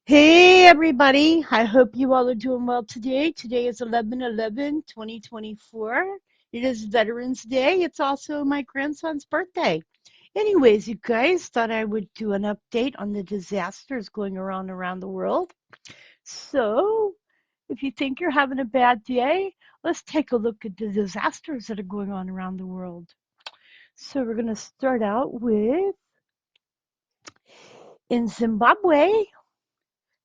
Hey everybody, I hope you all are doing well today. Today is 11/11/2024. It is Veterans Day. It's also my grandson's birthday. Anyways, you guys thought I would do an update on the disasters going around the world. So, if you think you're having a bad day, let's take a look at the disasters that are going on around the world. So, we're going to start out with in Zimbabwe,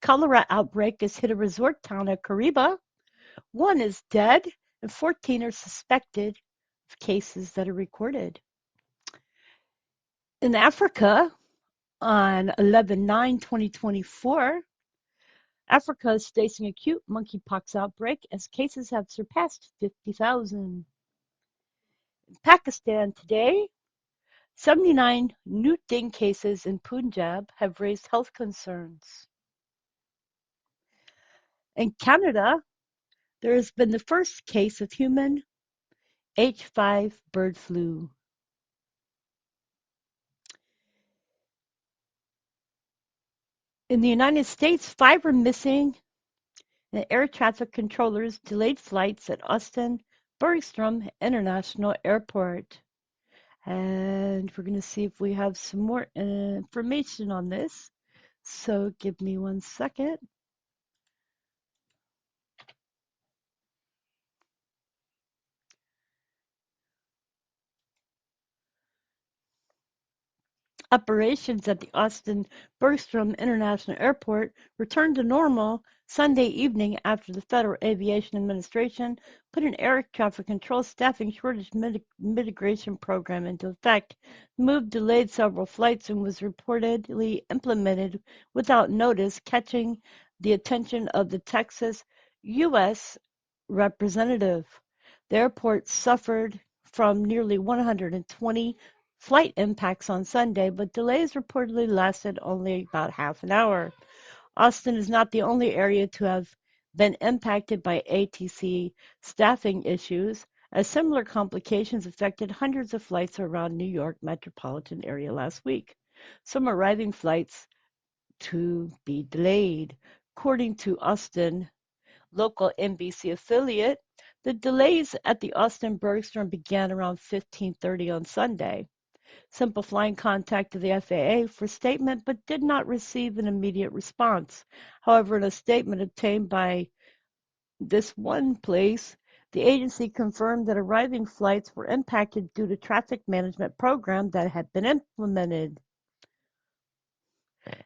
cholera outbreak has hit a resort town of Kariba. One is dead, and 14 are suspected of cases that are recorded. In Africa, on 11/9/2024, Africa is facing acute monkeypox outbreak as cases have surpassed 50,000. In Pakistan today, 79 new dengue cases in Punjab have raised health concerns. In Canada, there has been the first case of human H5 bird flu. In the United States, 5 are missing, and air traffic controllers delayed flights at Austin Bergstrom International Airport. And we're going to see if we have some more information on this. So give me 1 second. Operations at the Austin Bergstrom International Airport returned to normal Sunday evening after the Federal Aviation Administration put an air traffic control staffing shortage mitigation program into effect. The move delayed several flights and was reportedly implemented without notice, catching the attention of the Texas U.S. representative. The airport suffered from nearly 120 flight impacts on Sunday, but delays reportedly lasted only about half an hour. Austin is not the only area to have been impacted by ATC staffing issues, as similar complications affected hundreds of flights around New York metropolitan area last week. Some arriving flights to be delayed. According to Austin local NBC affiliate, the delays at the Austin Bergstrom began around 15:30 on Sunday. Simple Flying contacted the FAA for statement but did not receive an immediate response. However, in a statement obtained by this one place, the agency confirmed that arriving flights were impacted due to traffic management program that had been implemented.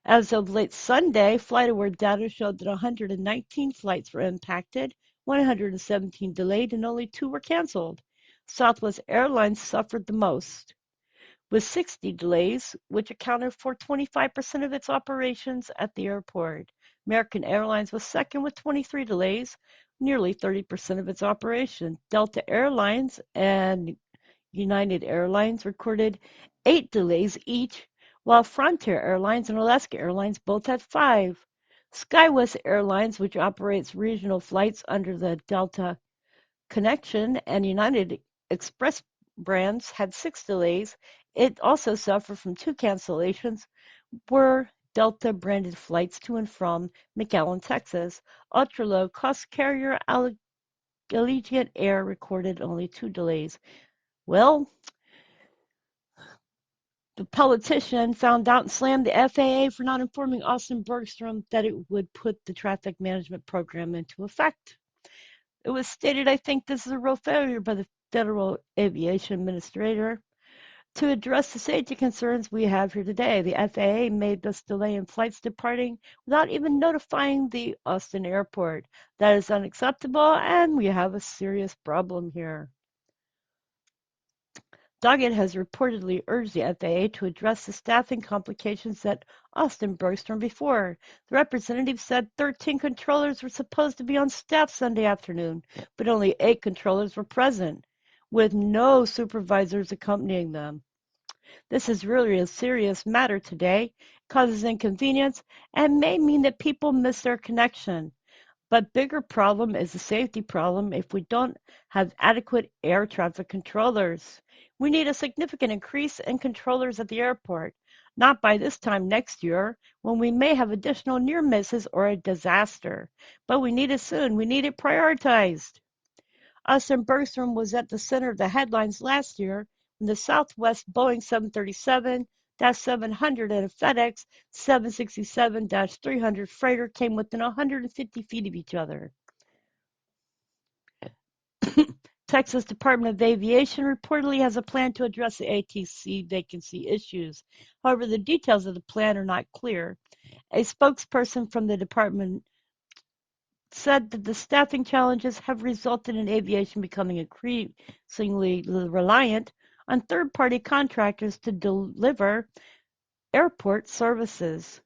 As of late Sunday, FlightAware data showed that 119 flights were impacted, 117 delayed, and only 2 were canceled. Southwest Airlines suffered the most, with 60 delays, which accounted for 25% of its operations at the airport. American Airlines was second with 23 delays, nearly 30% of its operation. Delta Airlines and United Airlines recorded 8 delays each, while Frontier Airlines and Alaska Airlines both had 5. SkyWest Airlines, which operates regional flights under the Delta Connection and United Express brands, had 6 delays. It also suffered from 2 cancellations, were Delta-branded flights to and from McAllen, Texas. Ultra-low-cost carrier Allegiant Air recorded only 2 delays. Well, the politician found out and slammed the FAA for not informing Austin Bergstrom that it would put the traffic management program into effect. It was stated, I think this is a real failure by the Federal Aviation Administrator to address the safety concerns we have here today. The FAA made this delay in flights departing without even notifying the Austin airport. That is unacceptable, and we have a serious problem here. Doggett has reportedly urged the FAA to address the staffing complications at Austin Bergstrom before. The representative said 13 controllers were supposed to be on staff Sunday afternoon, but only 8 controllers were present, with no supervisors accompanying them. This is really a serious matter today, causes inconvenience, and may mean that people miss their connection. But bigger problem is the safety problem if we don't have adequate air traffic controllers. We need a significant increase in controllers at the airport. Not by this time next year, when we may have additional near misses or a disaster. But we need it soon. We need it prioritized. Austin Bergstrom was at the center of the headlines last year when the Southwest Boeing 737-700 and a FedEx 767-300 freighter came within 150 feet of each other. Texas Department of Aviation reportedly has a plan to address the ATC vacancy issues. However, the details of the plan are not clear. A spokesperson from the department said that the staffing challenges have resulted in aviation becoming increasingly reliant on third-party contractors to deliver airport services.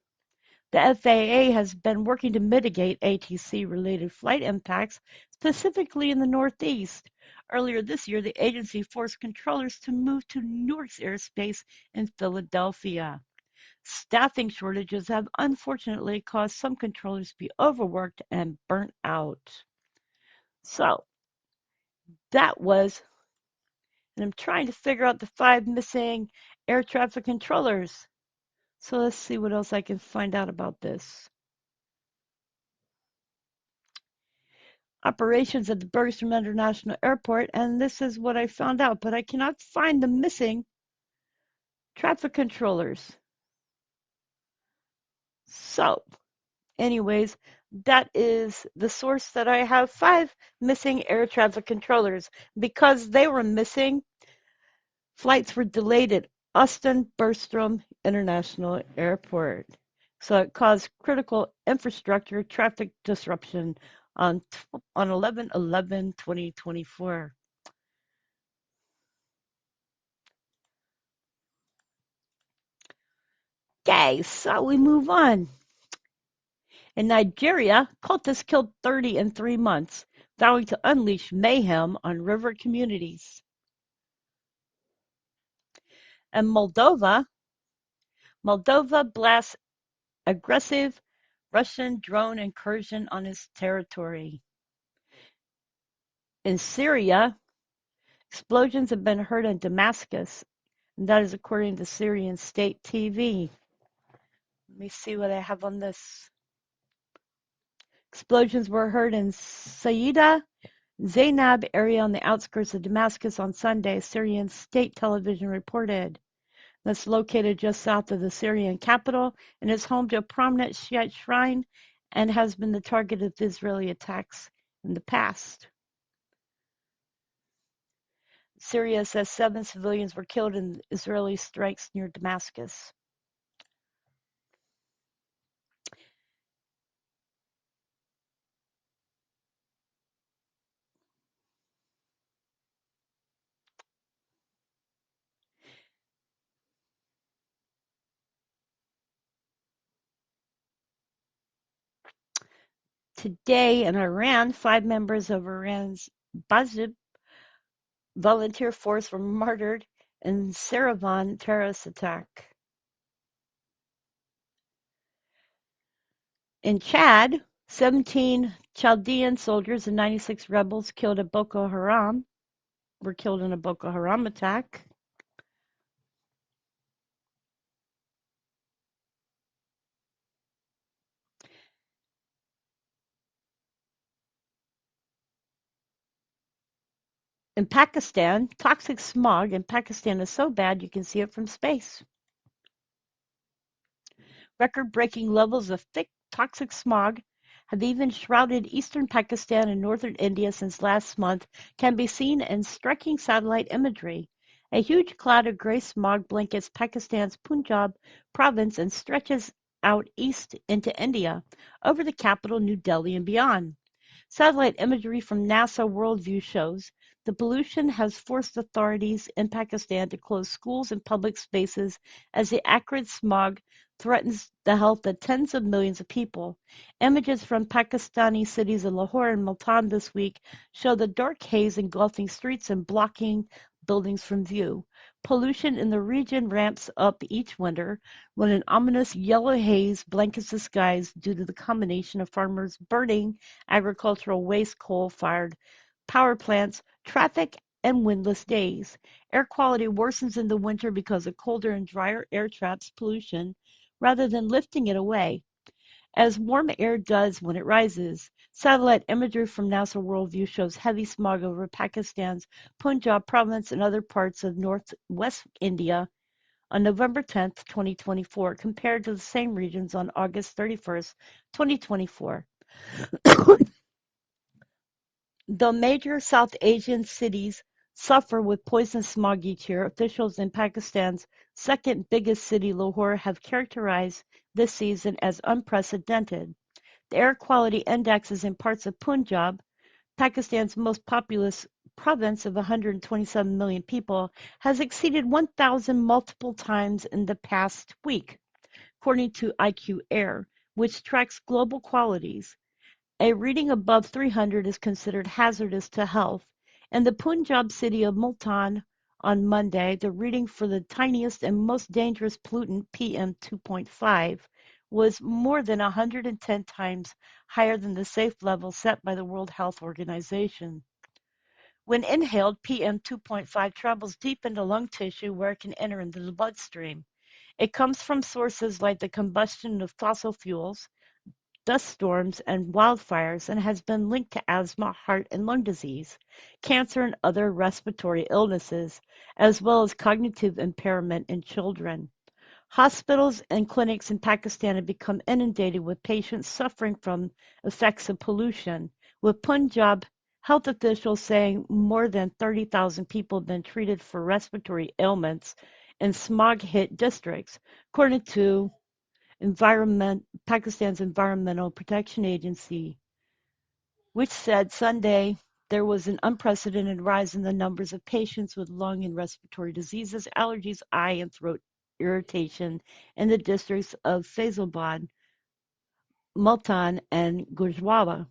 The FAA has been working to mitigate ATC-related flight impacts, specifically in the Northeast. Earlier this year, the agency forced controllers to move to Newark's airspace in Philadelphia. Staffing shortages have unfortunately caused some controllers to be overworked and burnt out. So that was, and I'm trying to figure out the 5 missing air traffic controllers. So let's see what else I can find out about this. Operations at the Bergstrom International Airport, and this is what I found out, but I cannot find the missing traffic controllers. So, anyways, that is the source that I have 5 missing air traffic controllers. Because they were missing, flights were delayed at Austin Bergstrom International Airport. So it caused critical infrastructure traffic disruption on 11/11/2024. Okay, so we move on. In Nigeria, cultists killed 30 in 3 months, vowing to unleash mayhem on river communities. And Moldova blasts aggressive Russian drone incursion on its territory. In Syria, explosions have been heard in Damascus, and that is according to Syrian state TV. Let me see what I have on this. Explosions were heard in Saida Zainab area on the outskirts of Damascus on Sunday, Syrian state television reported. That's located just south of the Syrian capital and is home to a prominent Shiite shrine and has been the target of Israeli attacks in the past. Syria says 7 civilians were killed in Israeli strikes near Damascus. Today in Iran, 5 members of Iran's Bajib volunteer force were martyred in Saravan terrorist attack. In Chad, 17 Chaldean soldiers and 96 rebels were killed in a Boko Haram attack. In Pakistan, toxic smog in Pakistan is so bad you can see it from space. Record-breaking levels of thick, toxic smog have even shrouded eastern Pakistan and northern India since last month, can be seen in striking satellite imagery. A huge cloud of gray smog blankets Pakistan's Punjab province and stretches out east into India, over the capital New Delhi and beyond. Satellite imagery from NASA Worldview shows the pollution has forced authorities in Pakistan to close schools and public spaces as the acrid smog threatens the health of tens of millions of people. Images from Pakistani cities of Lahore and Multan this week show the dark haze engulfing streets and blocking buildings from view. Pollution in the region ramps up each winter when an ominous yellow haze blankets the skies due to the combination of farmers burning agricultural waste, coal-fired power plants, traffic, and windless days. Air quality worsens in the winter because of colder and drier air traps pollution rather than lifting it away, as warm air does when it rises. Satellite imagery from NASA Worldview shows heavy smog over Pakistan's Punjab province and other parts of northwest India on November 10, 2024, compared to the same regions on August 31st, 2024. Though major South Asian cities suffer with poison smog each year, officials in Pakistan's second biggest city, Lahore, have characterized this season as unprecedented. The air quality indexes in parts of Punjab, Pakistan's most populous province of 127 million people, has exceeded 1,000 multiple times in the past week, according to IQ Air, which tracks global qualities. A reading above 300 is considered hazardous to health. In the Punjab city of Multan on Monday, the reading for the tiniest and most dangerous pollutant, PM 2.5, was more than 110 times higher than the safe level set by the World Health Organization. When inhaled, PM 2.5 travels deep into lung tissue where it can enter into the bloodstream. It comes from sources like the combustion of fossil fuels, dust storms, and wildfires, and has been linked to asthma, heart and lung disease, cancer, and other respiratory illnesses, as well as cognitive impairment in children. Hospitals and clinics in Pakistan have become inundated with patients suffering from effects of pollution, with Punjab health officials saying more than 30,000 people have been treated for respiratory ailments in smog-hit districts, according to Pakistan's Environmental Protection Agency, which said Sunday there was an unprecedented rise in the numbers of patients with lung and respiratory diseases, allergies, eye and throat irritation in the districts of Faisalabad, Multan, and Gujranwala,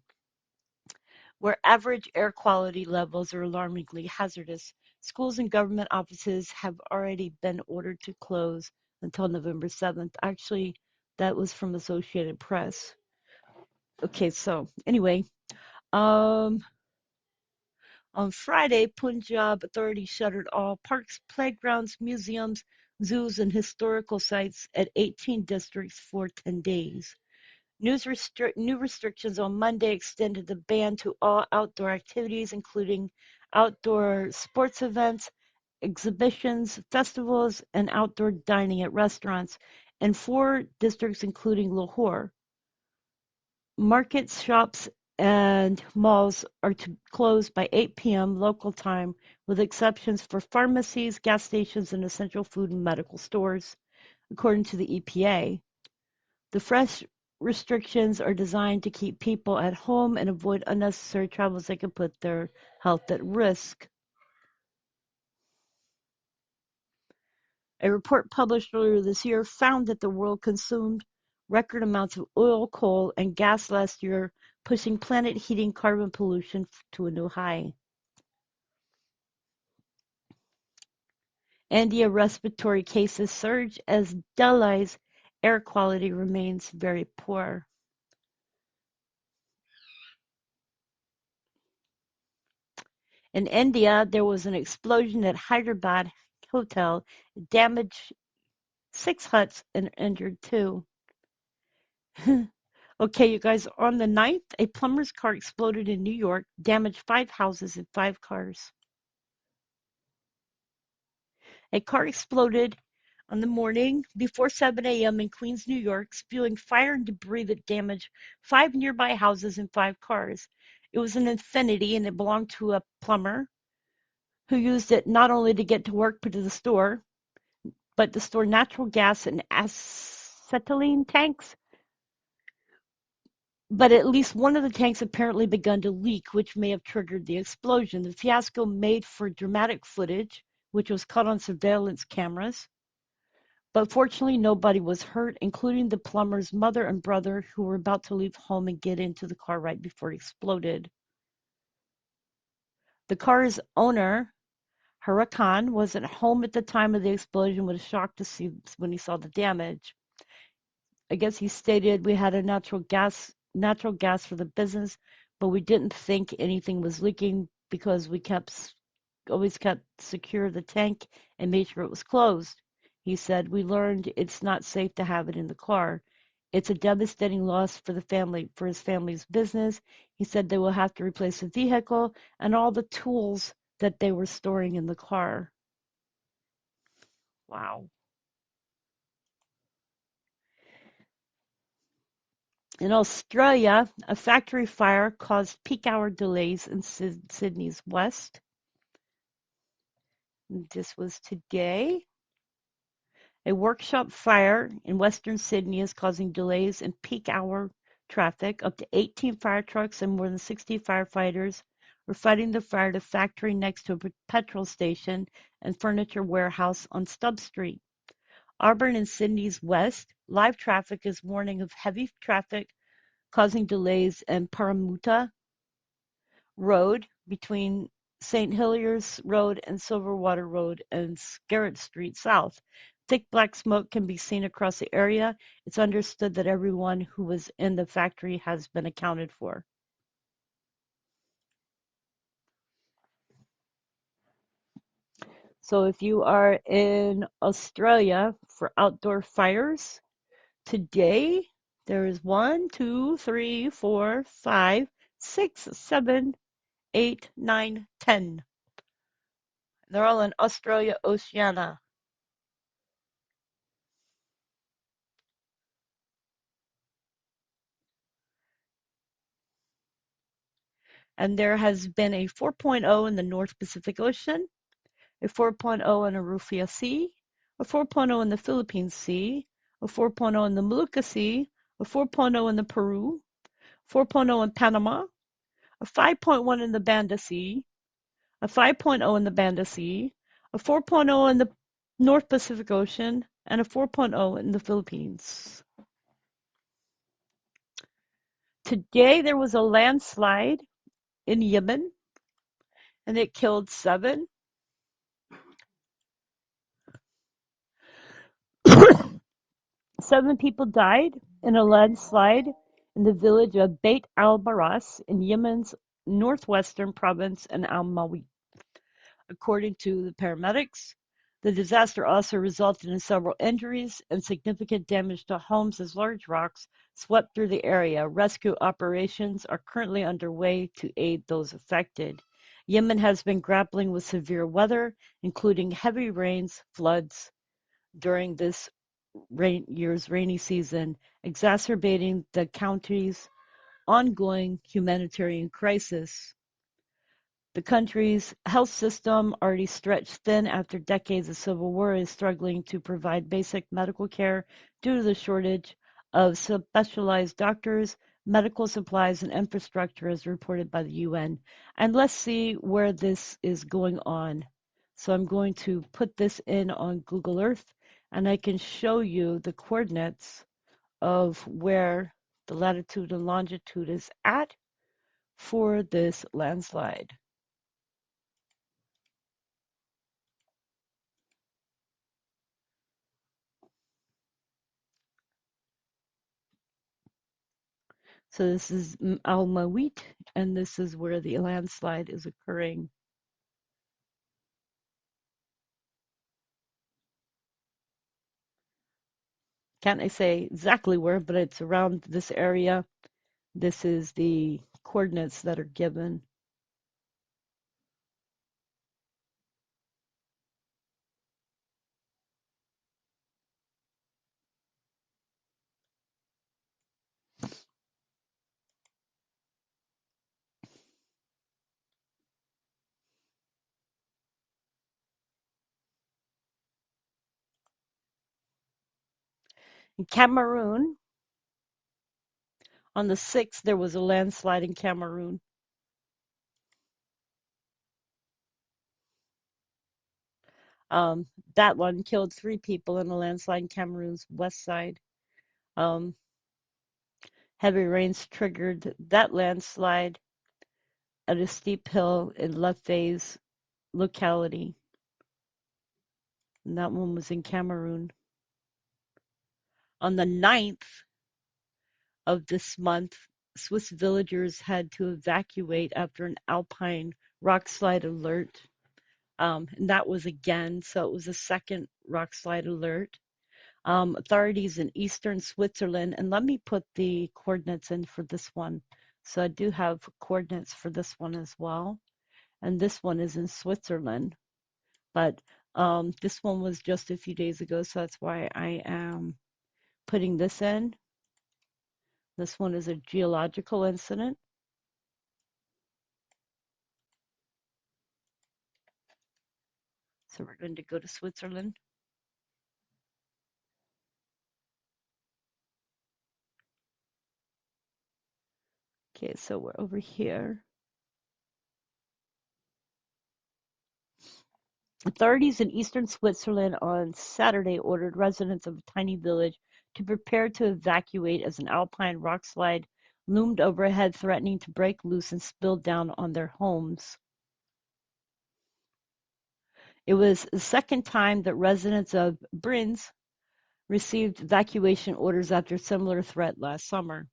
where average air quality levels are alarmingly hazardous. Schools and government offices have already been ordered to close until November 7th. Actually, that was from Associated Press. Okay, so anyway, um, on Friday, Punjab authorities shuttered all parks, playgrounds, museums, zoos, and historical sites at 18 districts for 10 days. New restrictions on Monday extended the ban to all outdoor activities, including outdoor sports events, exhibitions, festivals, and outdoor dining at restaurants, in 4 districts, including Lahore. Markets, shops, and malls are to close by 8 p.m. local time, with exceptions for pharmacies, gas stations, and essential food and medical stores, according to the EPA. The fresh restrictions are designed to keep people at home and avoid unnecessary travels that could put their health at risk. A report published earlier this year found that the world consumed record amounts of oil, coal, and gas last year, pushing planet heating carbon pollution to a new high. India respiratory cases surge as Delhi's air quality remains very poor. In India, there was an explosion at Hyderabad hotel, damaged 6 huts and injured 2. Okay, you guys, on the 9th, a plumber's car exploded in New York, damaged 5 houses and 5 cars. A car exploded on the morning before 7 a.m. in Queens, New York, spewing fire and debris that damaged 5 nearby houses and 5 cars. It was an Infinity and it belonged to a plumber who used it not only to get to work but to the store, but to store natural gas in acetylene tanks. But at least one of the tanks apparently begun to leak, which may have triggered the explosion. The fiasco made for dramatic footage, which was caught on surveillance cameras. But fortunately, nobody was hurt, including the plumber's mother and brother, who were about to leave home and get into the car right before it exploded. The car's owner, Hurakan, was at home at the time of the explosion, was shocked to see when he saw the damage. I guess he stated, "We had a natural gas for the business, but we didn't think anything was leaking because we kept always kept secure the tank and made sure it was closed. He said, "We learned it's not safe to have it in the car. It's a devastating loss for the family, for his family's business." He said they will have to replace the vehicle and all the tools that they were storing in the car. Wow. In Australia, a factory fire caused peak hour delays in Sydney's west. This was today. A workshop fire in western Sydney is causing delays in peak hour traffic. Up to 18 fire trucks and more than 60 firefighters were fighting the fire at a factory next to a petrol station and furniture warehouse on Stubb Street. Auburn and Sydney's west, live traffic is warning of heavy traffic causing delays in Parramatta Road between St. Heliers Road and Silverwater Road and Scarrett Street South. Thick black smoke can be seen across the area. It's understood that everyone who was in the factory has been accounted for. So if you are in Australia for outdoor fires, today there is 1, 2, 3, 4, 5, 6, 7, 8, 9, 10. They're all in Australia, Oceania. And there has been a 4.0 in the North Pacific Ocean, a 4.0 in Arufia Sea, a 4.0 in the Philippines Sea, a 4.0 in the Molucca Sea, a 4.0 in the Peru, 4.0 in Panama, a 5.1 in the Banda Sea, a 5.0 in the Banda Sea, a 4.0 in the North Pacific Ocean, and a 4.0 in the Philippines. Today there was a landslide in Yemen and it killed 7. 7 people died in a landslide in the village of Beit al-Baras in Yemen's northwestern province in al-Mawit. According to the paramedics, the disaster also resulted in several injuries and significant damage to homes as large rocks swept through the area. Rescue operations are currently underway to aid those affected. Yemen has been grappling with severe weather, including heavy rains, floods during this year's rainy season, exacerbating the country's ongoing humanitarian crisis. The country's health system, already stretched thin after decades of civil war, is struggling to provide basic medical care due to the shortage of specialized doctors, medical supplies, and infrastructure, as reported by the UN. And let's see where this is going on. So I'm going to put this in on Google Earth, and I can show you the coordinates of where the latitude and longitude is at for this landslide. So this is Al-Mawit, and this is where the landslide is occurring. Can't I say exactly where, but it's around this area. This is the coordinates that are given. In Cameroon, on the 6th, there was a landslide in Cameroon. Um, that one killed 3 people in a landslide in Cameroon's west side. Um, Heavy rains triggered that landslide at a steep hill in Lefay's locality. And that one was in Cameroon. On the 9th of this month, Swiss villagers had to evacuate after an alpine rockslide alert And that was again, so it was a second rock slide alert. Authorities in eastern Switzerland, and let me put the coordinates in for this one. So I do have coordinates for this one as well. And this one is in Switzerland, but this one was just a few days ago, so that's why I am putting this in. This one is a geological incident. So we're going to go to Switzerland. Okay, so we're over here. Authorities in eastern Switzerland on Saturday ordered residents of a tiny village to prepare to evacuate as an alpine rockslide loomed overhead, threatening to break loose and spill down on their homes. It was the second time that residents of Brienz received evacuation orders after a similar threat last summer.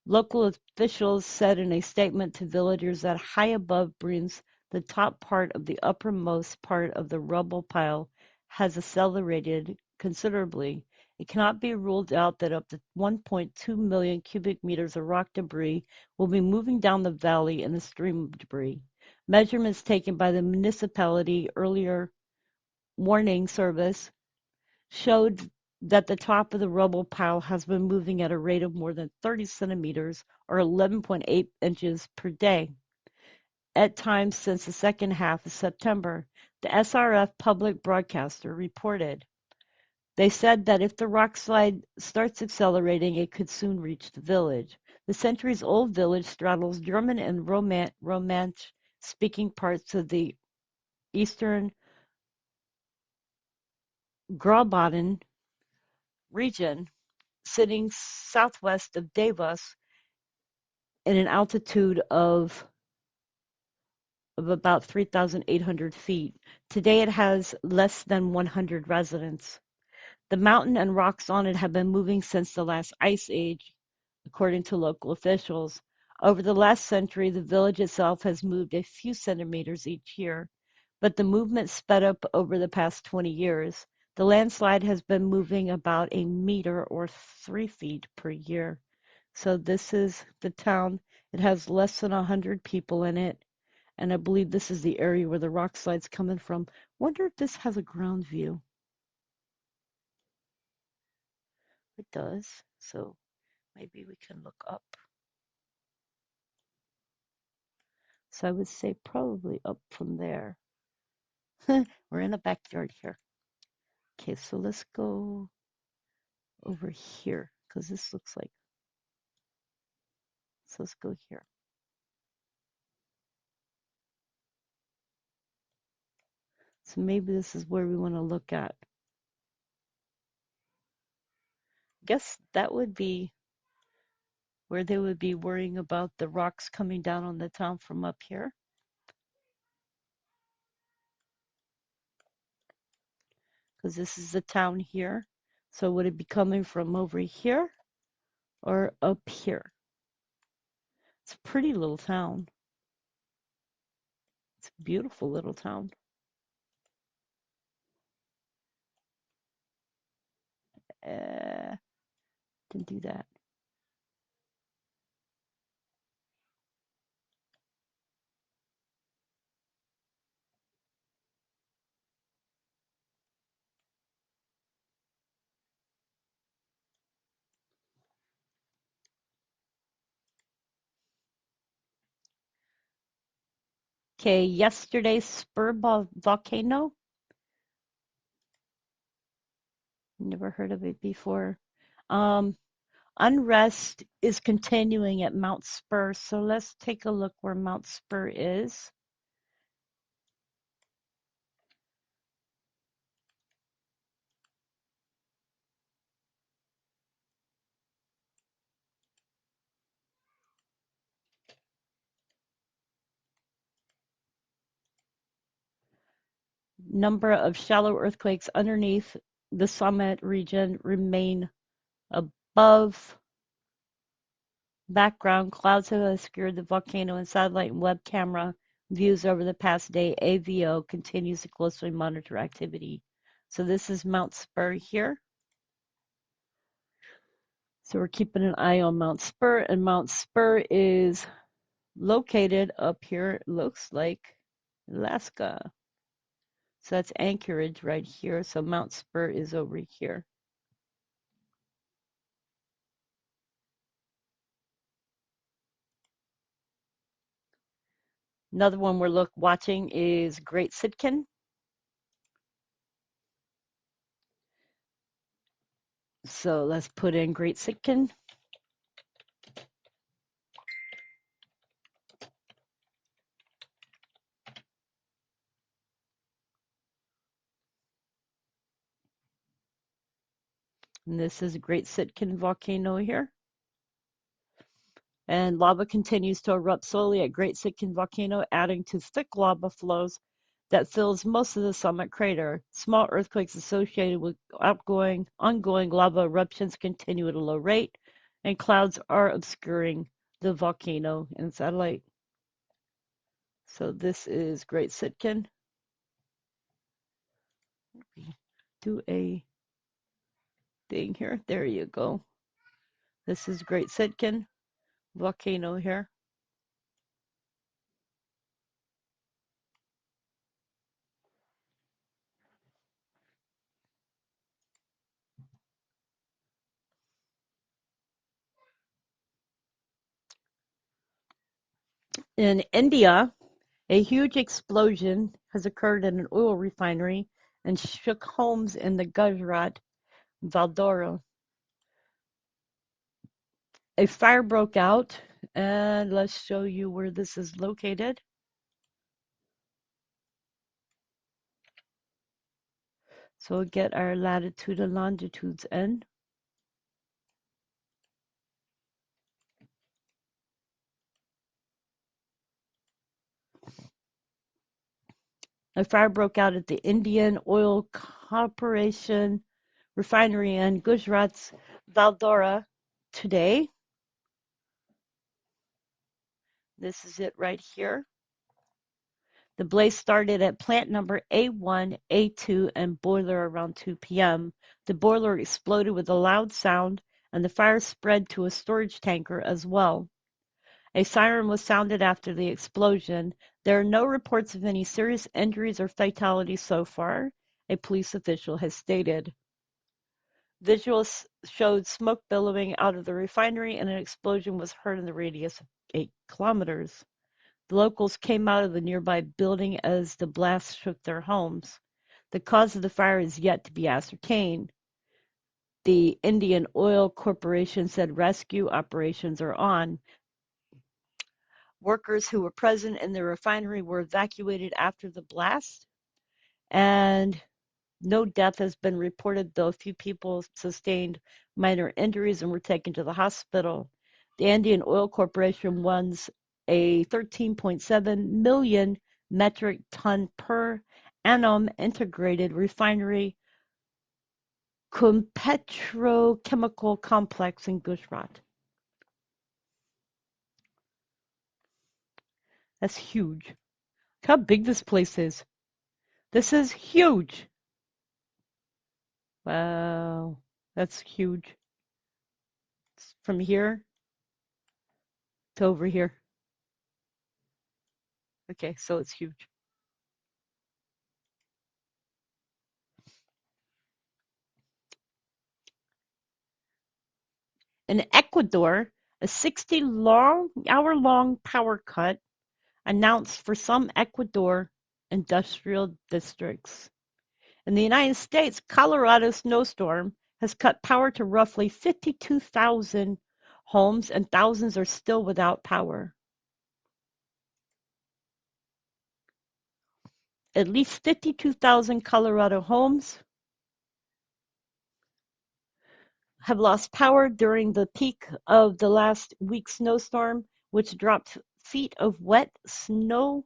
Local officials said in a statement to villagers that high above Brienz, the top part of the uppermost part of the rubble pile has accelerated considerably. It cannot be ruled out that up to 1.2 million cubic meters of rock debris will be moving down the valley in a stream of debris. Measurements taken by the municipality earlier warning service showed that the top of the rubble pile has been moving at a rate of more than 30 centimeters or 11.8 inches per day, at times since the second half of September, the SRF public broadcaster reported. They said that if the rock slide starts accelerating, it could soon reach the village. The centuries-old village straddles German and Romance-speaking parts of the eastern Graubünden region, sitting southwest of Davos in an altitude of about 3,800 feet. Today it has less than 100 residents. The mountain and rocks on it have been moving since the last ice age, according to local officials. Over the last century, the village itself has moved a few centimeters each year, but the movement sped up over the past 20 years. The landslide has been moving about a meter or 3 feet per year. So this is the town. It has less than 100 people in it, and I believe this is the area where the rock slide's coming from. Wonder if this has a ground view. It does, so maybe we can look up. So I would say probably up from there. We're in a backyard here. Okay, so let's go over here because this looks like, so let's go here. So maybe this is where we want to look at. Guess that would be where they would be worrying about the rocks coming down on the town from up here. Because this is the town here. So would it be coming from over here or up here? It's a pretty little town. It's a beautiful little town. Didn't do that. Okay, yesterday's Spur volcano. Never heard of it before. Um, Unrest is continuing at Mount Spur, so let's take a look where Mount Spur is. Number of shallow earthquakes underneath the summit region remain above background. Clouds have obscured the volcano, and satellite and web camera Views over the past day, AVO continues to closely monitor activity. So this is Mount Spur here. So we're keeping an eye on Mount Spur, and Mount Spur is located up here, it looks like Alaska. So that's Anchorage right here. So Mount Spur is over here. Another one we're watching is Great Sitkin. So let's put in Great Sitkin. And this is a Great Sitkin volcano here. And lava continues to erupt slowly at Great Sitkin volcano, adding to thick lava flows that fills most of the summit crater. Small earthquakes associated with ongoing lava eruptions continue at a low rate, and clouds are obscuring the volcano and satellite. So this is Great Sitkin. Do a thing here. There you go. This is Great Sitkin volcano here. In India, a huge explosion has occurred in an oil refinery and shook homes in the Gujarat Valdora. A fire broke out, and let's show you where this is located. So we'll get our latitude and longitudes in. A fire broke out at the Indian Oil Corporation refinery in Gujarat's Valdora today. This is it right here. The blaze started at plant number A1, A2, and boiler around 2 p.m. The boiler exploded with a loud sound, and the fire spread to a storage tanker as well. A siren was sounded after the explosion. There are no reports of any serious injuries or fatalities so far, a police official has stated. Visuals showed smoke billowing out of the refinery, and an explosion was heard in the radius of 8 kilometers. The locals came out of the nearby building as the blast shook their homes. The cause of the fire is yet to be ascertained. The Indian Oil Corporation said rescue operations are on. Workers who were present in the refinery were evacuated after the blast, and no death has been reported, though a few people sustained minor injuries and were taken to the hospital. The Indian Oil Corporation runs a 13.7 million metric ton per annum integrated refinery petrochemical complex in Gujarat. That's huge. Look how big this place is. This is huge. Wow, that's huge. It's from here to over here. Okay, so it's huge. In Ecuador, a 60-hour-long power cut announced for some Ecuador industrial districts. In the United States, Colorado's snowstorm has cut power to roughly 52,000 homes, and thousands are still without power. At least 52,000 Colorado homes have lost power during the peak of the last week's snowstorm, which dropped feet of wet snow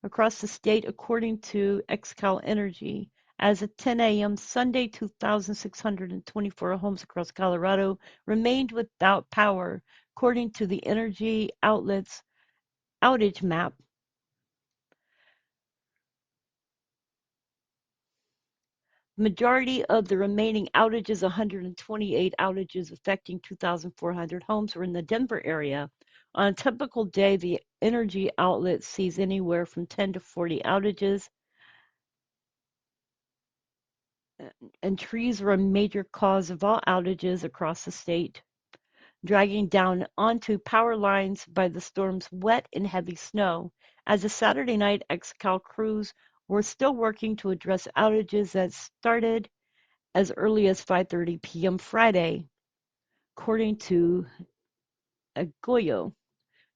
across the state, according to Xcal Energy. As of 10 a.m. Sunday, 2,624 homes across Colorado remained without power, according to the energy outlet's outage map. Majority of the remaining outages, 128 outages affecting 2,400 homes, were in the Denver area. On a typical day, the energy outlet sees anywhere from 10 to 40 outages, and trees were a major cause of all outages across the state, dragging down onto power lines by the storm's wet and heavy snow. As of Saturday night, Xcal crews were still working to address outages that started as early as 5:30 p.m. Friday, according to Agoyo.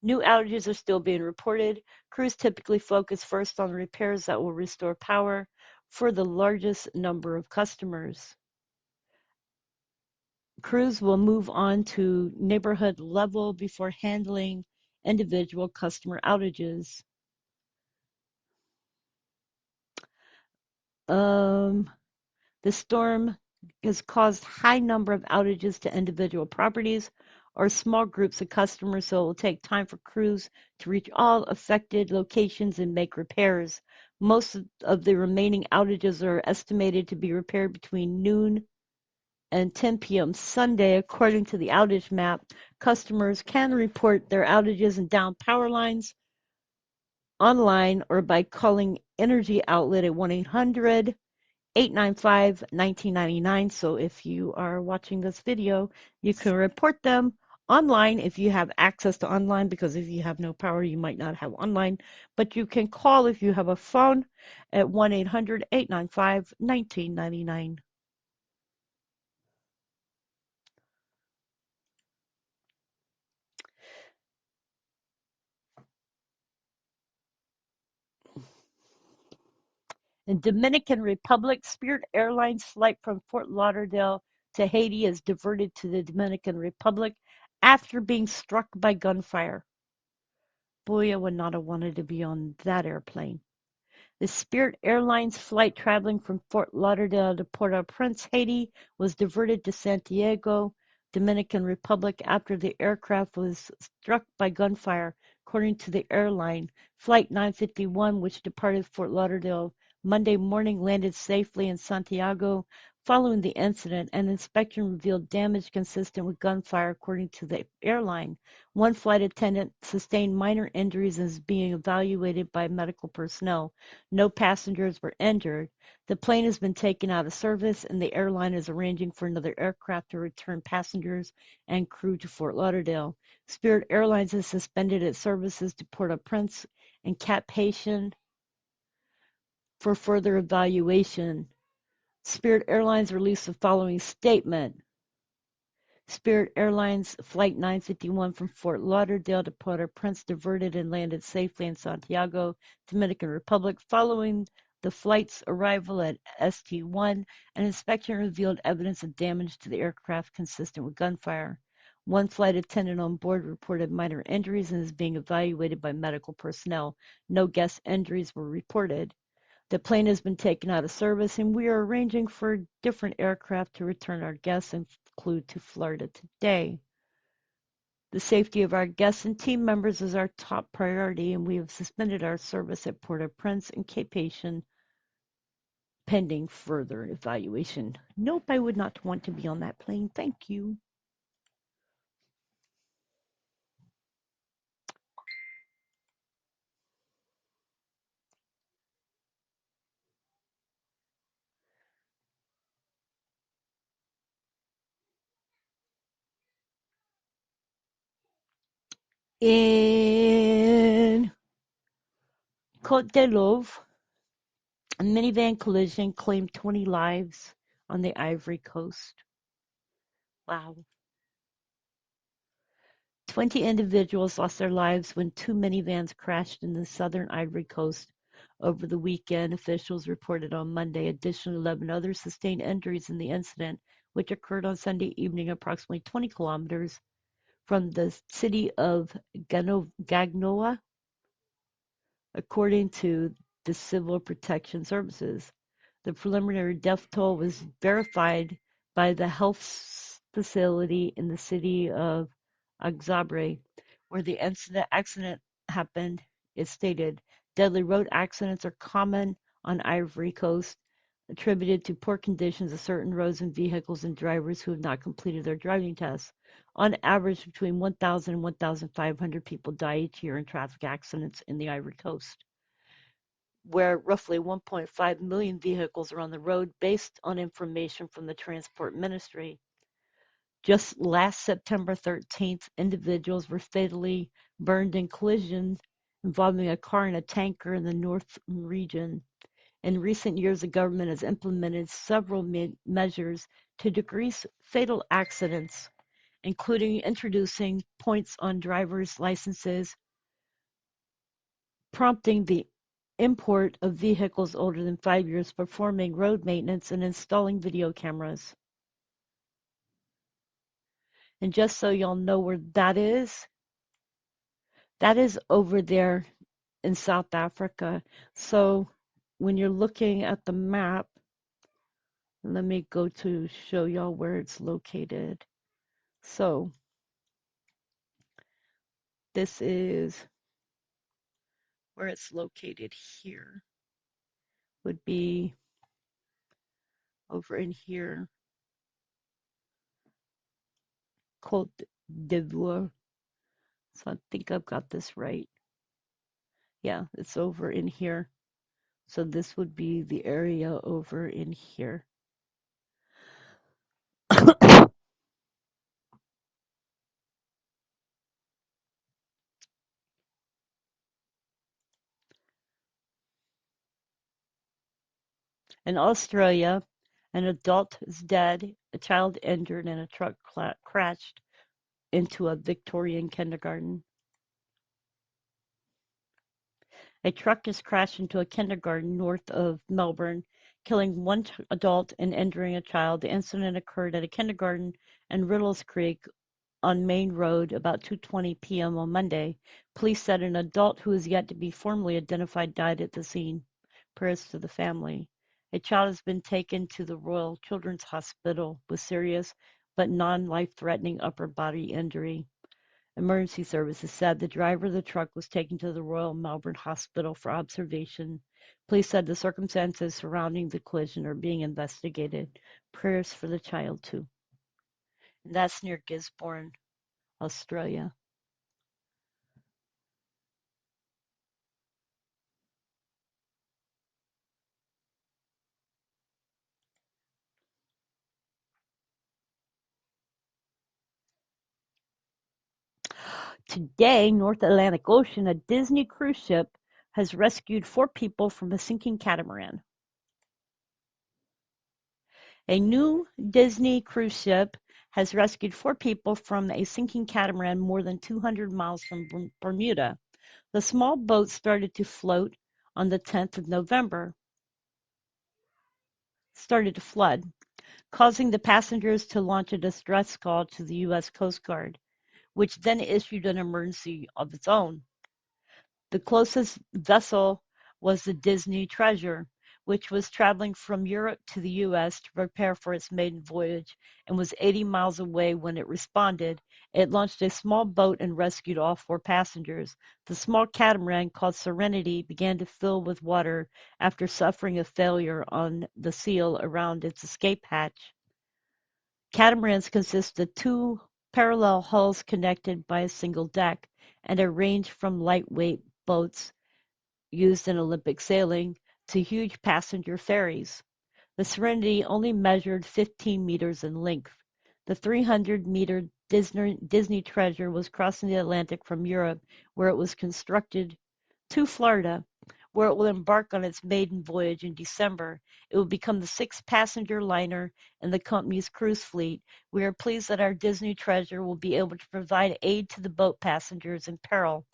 New outages are still being reported. Crews typically focus first on repairs that will restore power for the largest number of customers. Crews will move on to neighborhood level before handling individual customer outages. Um, the storm has caused high number of outages to individual properties or small groups of customers, so it will take time for crews to reach all affected locations and make repairs. Most of the remaining outages are estimated to be repaired between noon and 10 p.m. Sunday, according to the outage map. Customers can report their outages and down power lines online or by calling Energy Outlet at 1-800 895-1999. So if you are watching this video, you can report them online if you have access to online, because if you have no power, you might not have online. But you can call if you have a phone at 1-800-895-1999. In Dominican Republic, Spirit Airlines flight from Fort Lauderdale to Haiti is diverted to the Dominican Republic after being struck by gunfire. Boy, I would not have wanted to be on that airplane. The Spirit Airlines flight traveling from Fort Lauderdale to Port-au-Prince, Haiti, was diverted to Santiago, Dominican Republic, after the aircraft was struck by gunfire, according to the airline. Flight 951, which departed Fort Lauderdale Monday morning, landed safely in Santiago following the incident. An inspection revealed damage consistent with gunfire, according to the airline. One flight attendant sustained minor injuries and is being evaluated by medical personnel. No passengers were injured. The plane has been taken out of service, and the airline is arranging for another aircraft to return passengers and crew to Fort Lauderdale. Spirit Airlines has suspended its services to Port-au-Prince and Cap-Haitien for further evaluation. Spirit Airlines released the following statement. Spirit Airlines Flight 951 from Fort Lauderdale to Port-au-Prince diverted and landed safely in Santiago, Dominican Republic. Following the flight's arrival at ST-1, an inspection revealed evidence of damage to the aircraft consistent with gunfire. One flight attendant on board reported minor injuries and is being evaluated by medical personnel. No guest injuries were reported. The plane has been taken out of service, and we are arranging for different aircraft to return our guests and flew to Florida today. The safety of our guests and team members is our top priority, and we have suspended our service at Port-au-Prince and Cape Haitian pending further evaluation. Nope, I would not want to be on that plane. Thank you. In Côte de l'Oeuvre, a minivan collision claimed 20 lives on the Ivory Coast. Wow. 20 individuals lost their lives when two minivans crashed in the southern Ivory Coast over the weekend, officials reported on Monday. Additionally, 11 others sustained injuries in the incident, which occurred on Sunday evening approximately 20 kilometers from the city of Gagnoa, according to the Civil Protection Services. The preliminary death toll was verified by the health facility in the city of Agzabre, where the accident happened. It stated, deadly road accidents are common on Ivory Coast. attributed to poor conditions of certain roads and vehicles and drivers who have not completed their driving tests. On average, between 1,000 and 1,500 people die each year in traffic accidents in the Ivory Coast, where roughly 1.5 million vehicles are on the road based on information from the Transport Ministry. Just last September 13th, individuals were fatally burned in collisions involving a car and a tanker in the North region. In recent years, the government has implemented several measures to decrease fatal accidents, including introducing points on driver's licenses, prompting the import of vehicles older than 5 years, performing road maintenance, and installing video cameras. And just so y'all know where that is over there in South Africa. So when you're looking at the map, let me go to show y'all where it's located. So this is where it's located here. Would be over in here, Côte d'Ivoire. So I think I've got this right. Yeah, it's over in here. So this would be the area over in here. In Australia, an adult is dead, a child injured, and a truck crashed into a Victorian kindergarten. A truck has crashed into a kindergarten north of Melbourne, killing one adult and injuring a child. The incident occurred at a kindergarten in Riddles Creek on Main Road about 2:20 p.m. on Monday. Police said an adult who is yet to be formally identified died at the scene. Prayers to the family. A child has been taken to the Royal Children's Hospital with serious but non-life-threatening upper body injury. Emergency services said the driver of the truck was taken to the Royal Melbourne Hospital for observation. Police said the circumstances surrounding the collision are being investigated. Prayers for the child, too. And that's near Gisborne, Australia. Today, North Atlantic Ocean, a Disney cruise ship has rescued 4 people from a sinking catamaran. A new Disney cruise ship has rescued 4 people from a sinking catamaran more than 200 miles from Bermuda. The small boat started to float on the 10th of November, started to flood, causing the passengers to launch a distress call to the U.S. Coast Guard, which then issued an emergency of its own. The closest vessel was the Disney Treasure, which was traveling from Europe to the U.S. to prepare for its maiden voyage and was 80 miles away when it responded. It launched a small boat and rescued all 4 passengers. The small catamaran, called Serenity, began to fill with water after suffering a failure on the seal around its escape hatch. Catamarans consist of 2 parallel hulls connected by a single deck, and range from lightweight boats used in Olympic sailing to huge passenger ferries. The Serenity only measured 15 meters in length. The 300-meter Disney Treasure was crossing the Atlantic from Europe, where it was constructed, to Florida, where it will embark on its maiden voyage in December. It will become the 6th passenger liner in the company's cruise fleet. We are pleased that our Disney Treasure will be able to provide aid to the boat passengers in peril.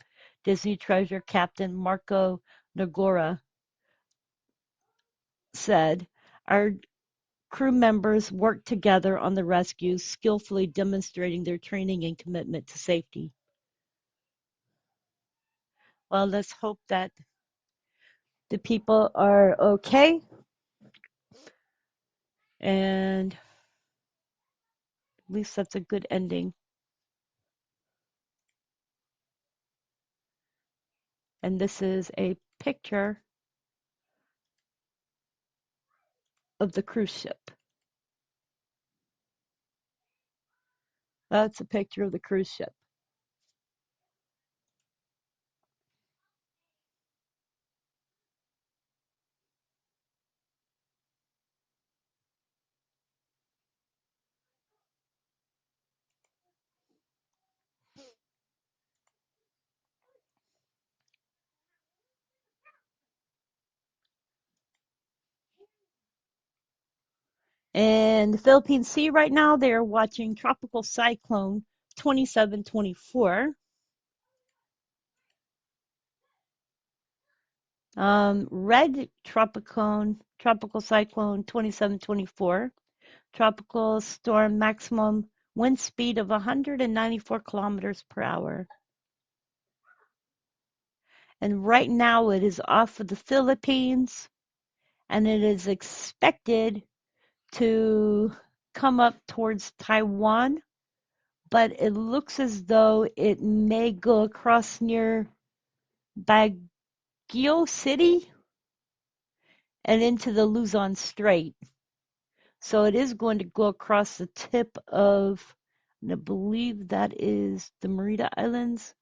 Disney Treasure Captain Marco Nagora said, "Our crew members worked together on the rescue, skillfully demonstrating their training and commitment to safety." Well, let's hope that the people are okay, and at least that's a good ending. And this is a picture of the cruise ship. That's a picture of the cruise ship. In the Philippine Sea right now, they're watching Tropical Cyclone 2724. Red Tropical Cyclone 2724. Tropical storm maximum wind speed of 194 kilometers per hour. And right now it is off of the Philippines, and it is expected to come up towards Taiwan, but it looks as though it may go across near Baguio City and into the Luzon Strait. So it is going to go across the tip of, and I believe that is the Merida Islands,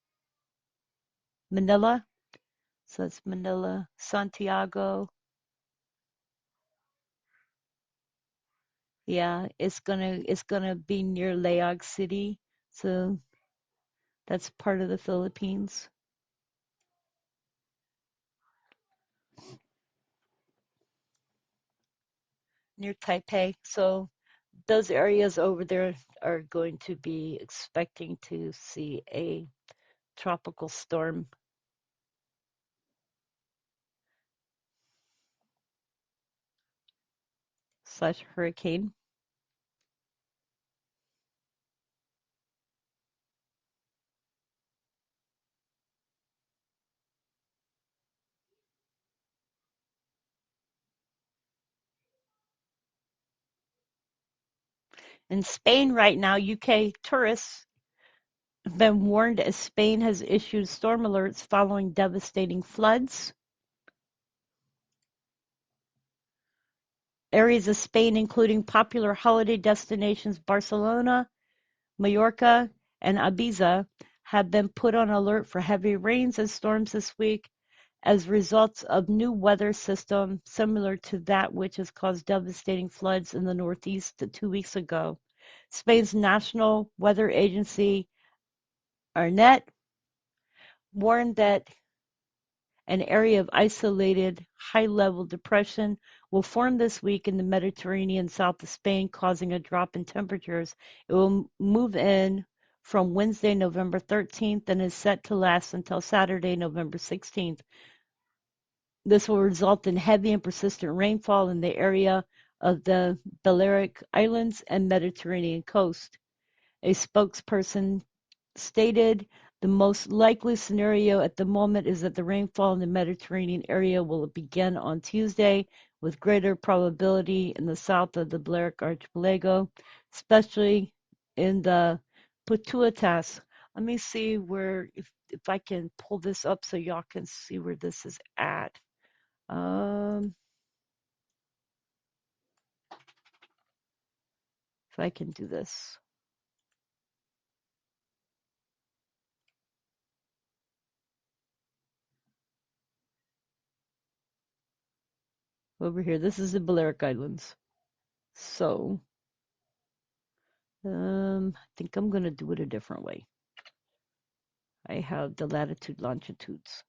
Manila. So it's Manila, Santiago. Yeah, it's gonna be near Layag City. So that's part of the Philippines, near Taipei. So those areas over there are going to be expecting to see a tropical storm slash hurricane. In Spain right now, UK tourists have been warned as Spain has issued storm alerts following devastating floods. Areas of Spain, including popular holiday destinations Barcelona, Mallorca, and Ibiza, have been put on alert for heavy rains and storms this week as results of new weather system similar to that which has caused devastating floods in the Northeast 2 weeks ago. Spain's National Weather Agency, ARNET, warned that an area of isolated high-level depression will form this week in the Mediterranean south of Spain, causing a drop in temperatures. It will move in from Wednesday, November 13th, and is set to last until Saturday, November 16th. This will result in heavy and persistent rainfall in the area of the Balearic Islands and Mediterranean coast. A spokesperson stated the most likely scenario at the moment is that the rainfall in the Mediterranean area will begin on Tuesday, with greater probability in the south of the Balearic Archipelago, especially in the Putuatas. Let me see where, if I can pull this up so y'all can see where this is at. Um, if I can do this. Over here, this is the Balearic Islands. So, I think I'm going to do it a different way. I have the latitude, longitudes.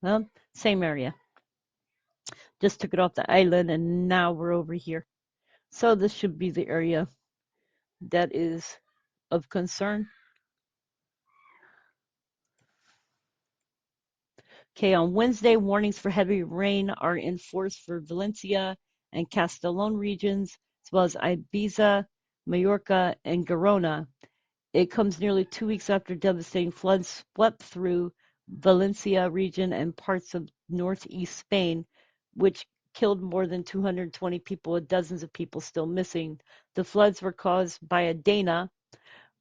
Well, same area. Just took it off the island and now we're over here. So this should be the area that is of concern. Okay, on Wednesday, warnings for heavy rain are in force for Valencia and Castellon regions, as well as Ibiza, Mallorca, and Girona. It comes nearly 2 weeks after devastating floods swept through Valencia region and parts of northeast Spain, which killed more than 220 people, with dozens of people still missing. The floods were caused by a Dana,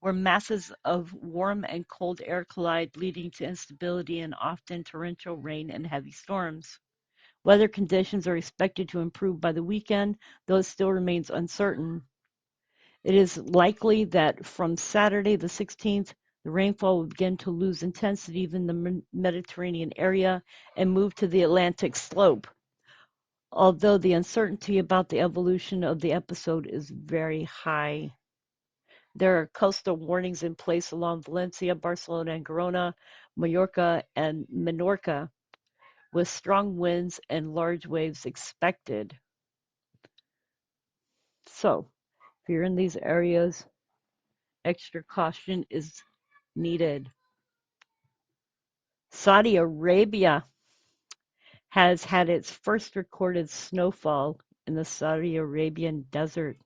where masses of warm and cold air collide, leading to instability and often torrential rain and heavy storms. Weather conditions are expected to improve by the weekend, though it still remains uncertain. It is likely that from Saturday the 16th, the rainfall will begin to lose intensity in the Mediterranean area and move to the Atlantic slope, although the uncertainty about the evolution of the episode is very high. There are coastal warnings in place along Valencia, Barcelona, and Girona, Mallorca, and Menorca, with strong winds and large waves expected. So, if you're in these areas, extra caution is needed. Saudi Arabia has had its first recorded snowfall in the Saudi Arabian desert.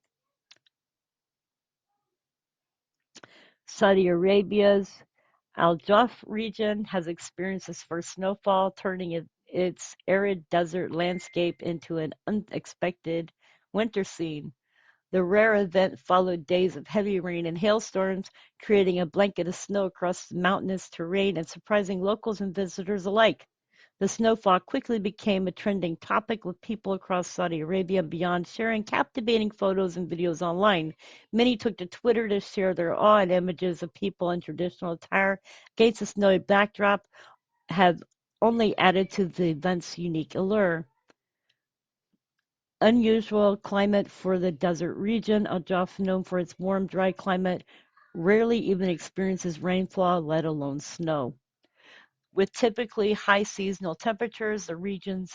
Saudi Arabia's Al Jaf region has experienced its first snowfall, turning its arid desert landscape into an unexpected winter scene. The rare event followed days of heavy rain and hailstorms, creating a blanket of snow across the mountainous terrain and surprising locals and visitors alike. The snowfall quickly became a trending topic, with people across Saudi Arabia and beyond sharing captivating photos and videos online. Many took to Twitter to share their awe-and images of people in traditional attire against a snowy backdrop have only added to the event's unique allure. Unusual climate for the desert region, Al-Jaf, known for its warm, dry climate, rarely even experiences rainfall, let alone snow. With typically high seasonal temperatures, the region's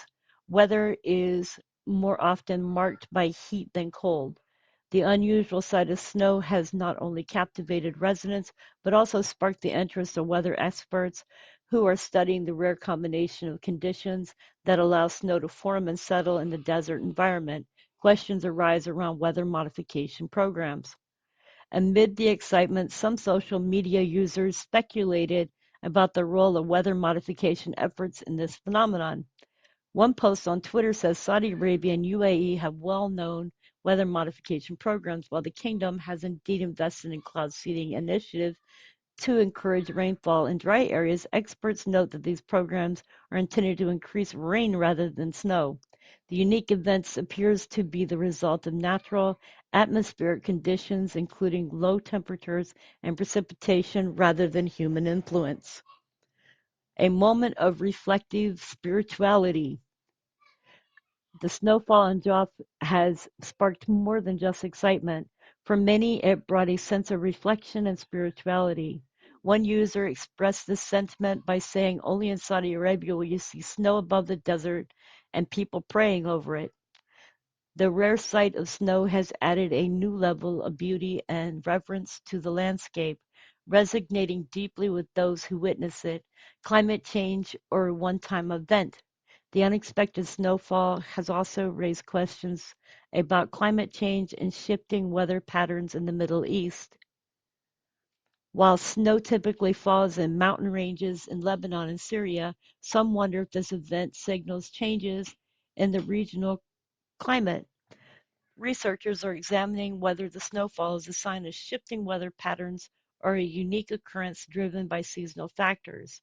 weather is more often marked by heat than cold. The unusual sight of snow has not only captivated residents, but also sparked the interest of weather experts who are studying the rare combination of conditions that allow snow to form and settle in the desert environment. Questions arise around weather modification programs. Amid the excitement, some social media users speculated about the role of weather modification efforts in this phenomenon. One post on Twitter says Saudi Arabia and UAE have well-known weather modification programs, while the kingdom has indeed invested in cloud seeding initiatives to encourage rainfall in dry areas. Experts note that these programs are intended to increase rain rather than snow. The unique event appears to be the result of natural atmospheric conditions, including low temperatures and precipitation, rather than human influence. A moment of reflective spirituality. The snowfall on Joff has sparked more than just excitement. For many, it brought a sense of reflection and spirituality. One user expressed this sentiment by saying, "Only in Saudi Arabia will you see snow above the desert and people praying over it." The rare sight of snow has added a new level of beauty and reverence to the landscape, resonating deeply with those who witness it. Climate change or a one-time event. The unexpected snowfall has also raised questions about climate change and shifting weather patterns in the Middle East. While snow typically falls in mountain ranges in Lebanon and Syria, some wonder if this event signals changes in the regional climate. Researchers are examining whether the snowfall is a sign of shifting weather patterns or a unique occurrence driven by seasonal factors.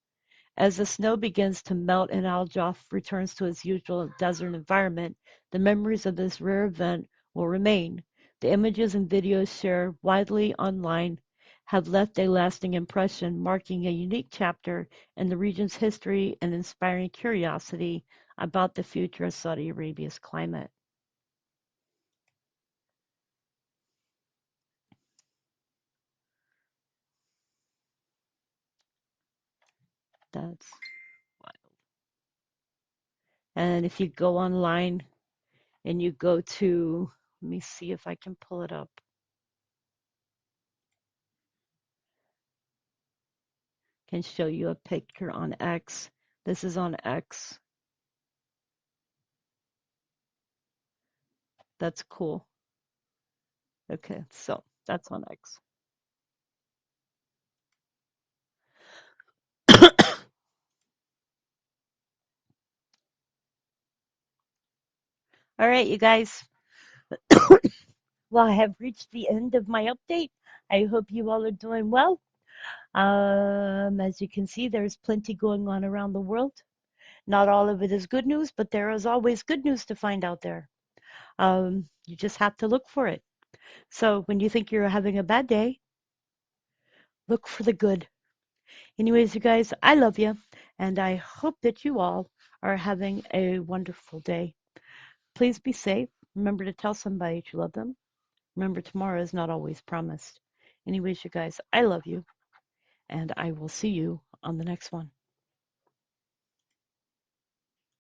As the snow begins to melt and Al Jaf returns to its usual desert environment, the memories of this rare event will remain. The images and videos shared widely online have left a lasting impression, marking a unique chapter in the region's history and inspiring curiosity about the future of Saudi Arabia's climate. That's wild. And if you go online and you go to, let me see if I can pull it up. Can show you a picture on X. This is on X. That's cool. Okay, so that's on X. All right, you guys. Well, I have reached the end of my update. I hope you all are doing well. As you can see, there's plenty going on around the world. Not all of it is good news, but there is always good news to find out there. You just have to look for it. So when you think you're having a bad day, look for the good. Anyways, you guys, I love you, and I hope that you all are having a wonderful day. Please be safe. Remember to tell somebody that you love them. Remember, tomorrow is not always promised. Anyways, you guys, I love you, and I will see you on the next one.